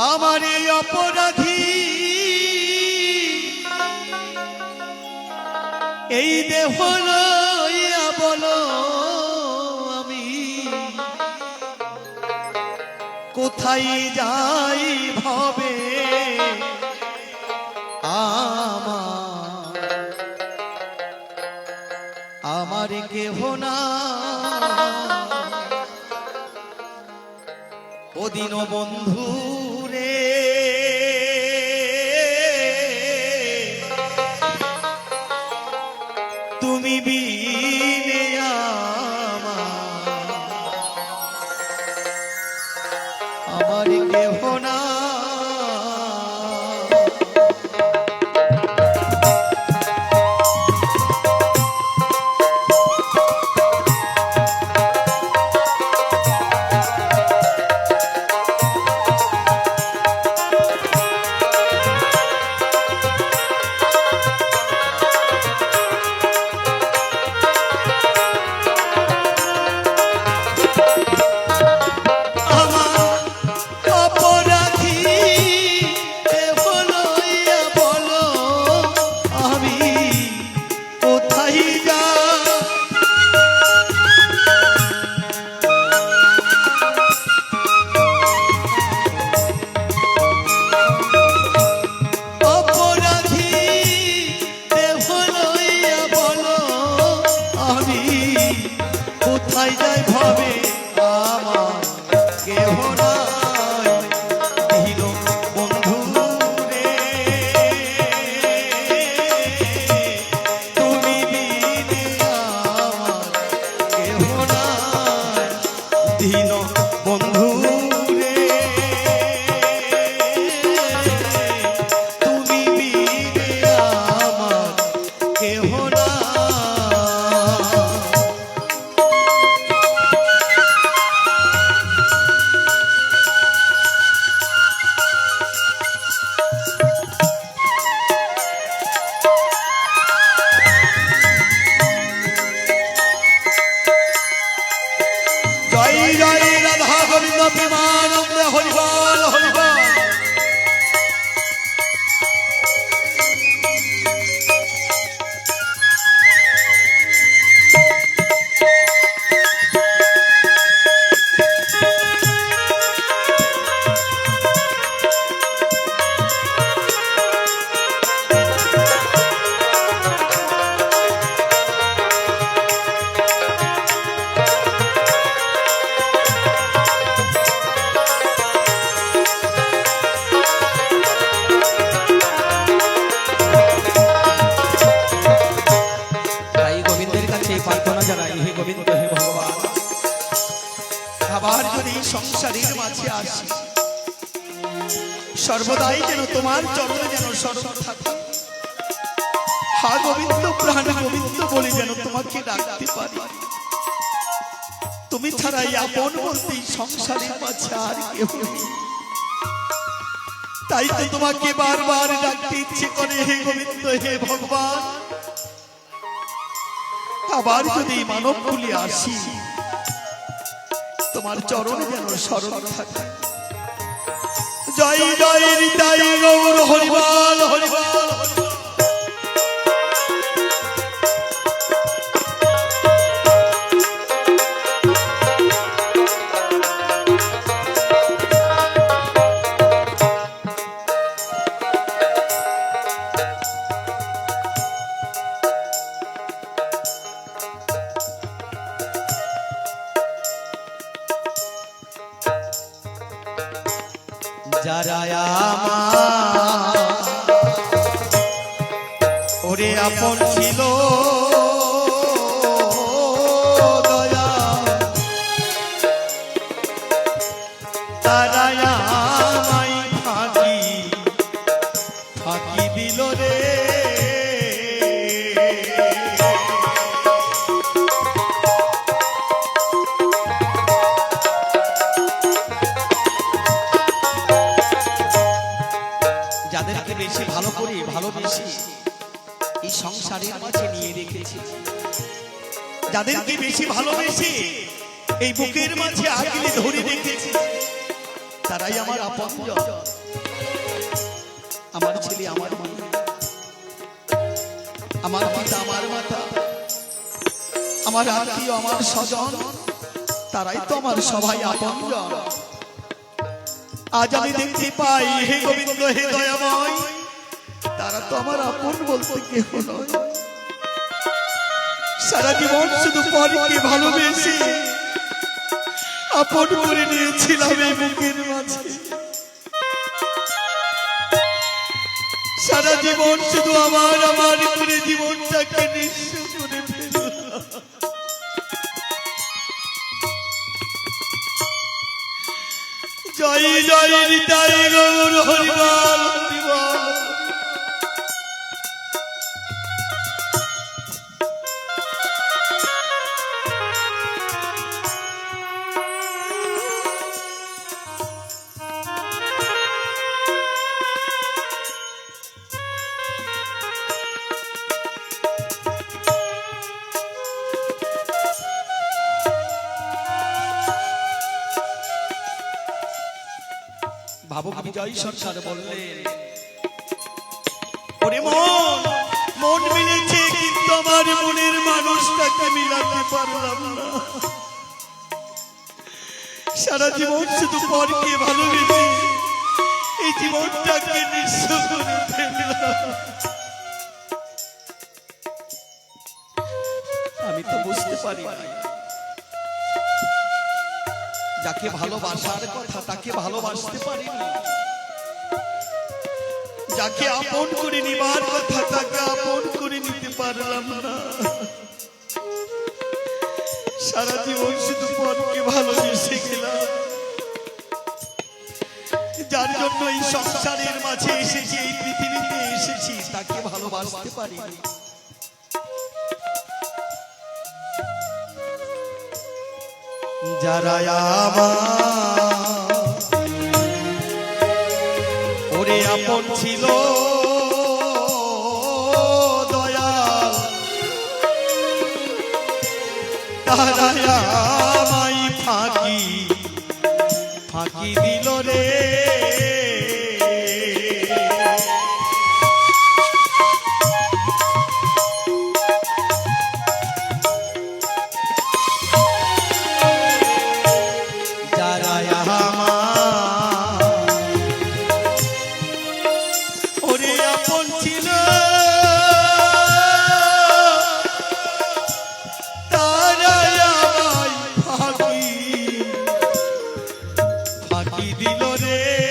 আমার এই অপরাধী এই দেহ লইয়া বলো আমি কোথায় যাই ভবে আমার কেহ না ও দিন বন্ধু রে তুমি বিনে আমার কেহ না কোথায় যাই ভাবে আমার কেহ নাই দিল বন্ধু রে তুমি বিনে আমার কেহ নাই দিল বন্ধু রে তুমি বিনে আমার কেহ নাই প্রেমানন্দে হরিবল হরিবল আবার যদি সংসারের মাঝে আসি সর্বদাই যেন তোমার চরণে যেন শরণ থাকে হা গোবিন্দ প্রাণ গোবিন্দ বলে যেন তোমাকে ডাকতে পারি তুমি ছাড়াই আপন বলতে সংসারের মাঝে আর কেউ নেই তাই তো তোমাকে বারবার ডাকতে ইচ্ছে করে হে গোবিন্দ হে ভগবান আবার যদি মানব কুলে আসি তোমার চরণে যেন শরণ থাকে জয় জয় নিতাই গৌর হরিবল হরিবল যারা আমার ওরে আপন ছিল দয়া তারা আমায় ফাঁকি ফাঁকি দিল রে যাদেরকে বেশি ভালো করে ভালোবেসে এই সংসারের মাঝে নিয়ে রেখেছি যাদেরকে বেশি ভালোবেসে এই বুকের মাঝে আগলে ধরে রেখেছি তারাই আমার আপনজন। আমার ছেলে, আমার মা, আমার পিতা, আমার মাতা, আমার আত্মীয়, আমার স্বজন, তারাই তো আমার সবাই আপনজন। আজ আমি দেখতে পাই, হে গোবিন্দ, হে দয়াময়, তারা তো আমার আপন বলতে কেহ নয়। সারা জীবন শুধু পরকে ভালোবেসে আপন করে নিয়েছিলাম এই বুকের মাঝে। সারা জীবন শুধু আমার আমার করে জীবনটাকে নিঃস্ব করে ফেলল। জয় জয় নিতাই গৌর হরিবল হরিবল। ভাবক বিজয় সরকার বললেন, ওরে মন, মন মিলেছে কিন্তু আমার মনের মানুষটাকে মিলাতে পারলাম না। সারা জীবন শুধু পরকে ভালোবেসে এই জীবনটাকে নিঃস্ব করে ফেললাম। আমি তো বুঝতে পারি না, যাকে ভালোবাসার কথা তাকে ভালোবাসতে পারিনি, যাকে আপন করে নিবার কথা তাকে আপন করে নিতে পারলাম না। সারা জীবন শুধু পরকে ভালোবেসে গেলাম। যার জন্য এই সংসারের মাঝে এসেছি, এই পৃথিবীতে এসেছি, তাকে ভালোবাসতে পারিনি। যারা আমার ওরে আপন ছিল দয়াল, তারা আমায় ফাঁকি ফাঁকি দিল রে। দিল রে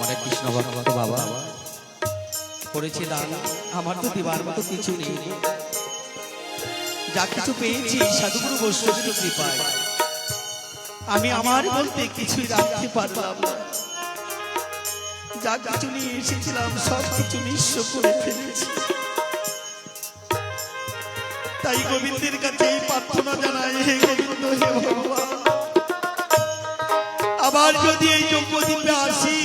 আমার এক কৃষ্ণ ভক্ত বাবা করেছে দান, আমার তো দিবার মতো কিছু নেই। যা কিছু পেয়েছি সাধুগুরু বৈষ্ণবের কৃপায়। আমি আমার বলতে কিছুই রাখতে পারলাম না। যা কিছু নিয়ে এসেছিলাম সব কিছু নিঃস্ব করে ফেলেছি। তাই গোবিন্দের কাছে প্রার্থনা জানাই, হে গোবিন্দ, হে ভগবান, আবার যদি এই যজ্ঞদ্বীপে আসি,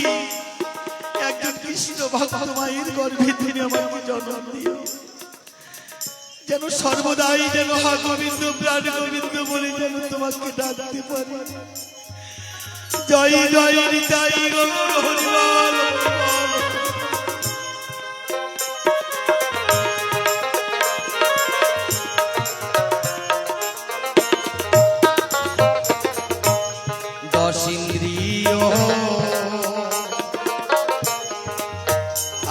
একজন কৃষ্ণ ভক্ত মায়ের গর্ভে তিনি আমাকে জন্ম দিও, যেন সর্বদাই যেন হা গোবিন্দ, প্রাণ গোবিন্দ বলে যেন তোমাকে ডাকতে পারি। জয় জয় নিতাই গৌর হরিবল। দশিন্দ্রিয়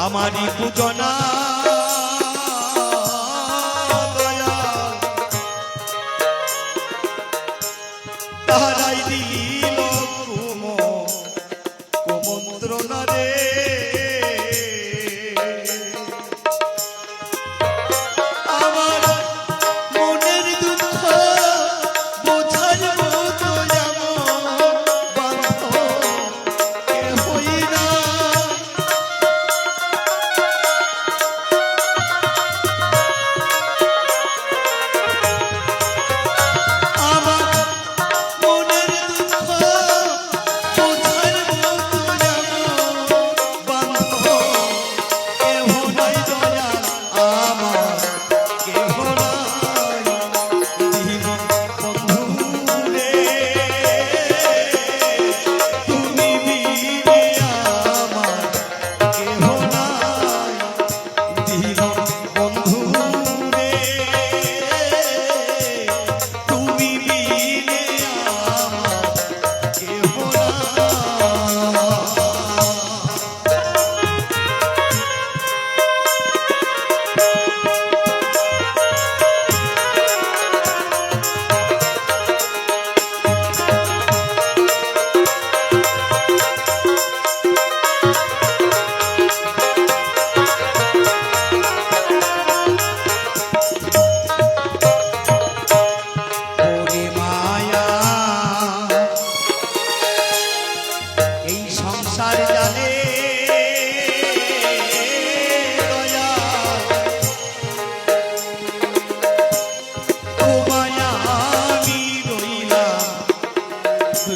আমারই পূজনা তাহারাই দিল কুমন্ত্রণা রে। আমার মনের দুঃখ বোঝার মতো যেমন বাঁধো কেহই না।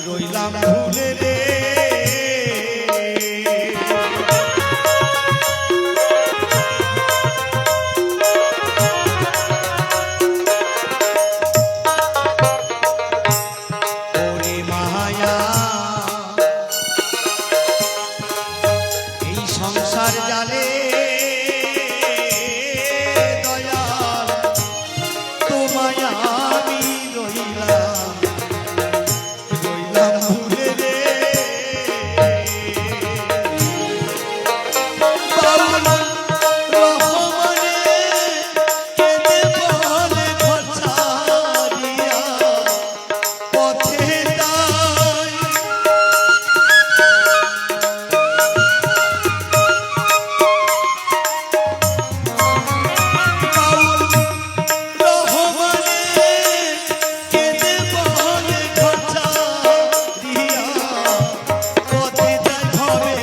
রইলাম ভুলে রে। ওরে মায়া এই সংসার জালে দয়াল তোমায় আমি রইলাম ভুলে রে। বাউল রহমানে কেঁদে বলে ঘর ছাড়িয়া পথে যাই। বাউল রহমানে কেঁদে বলে ঘর ছাড়িয়া পথে যাই, ঘরে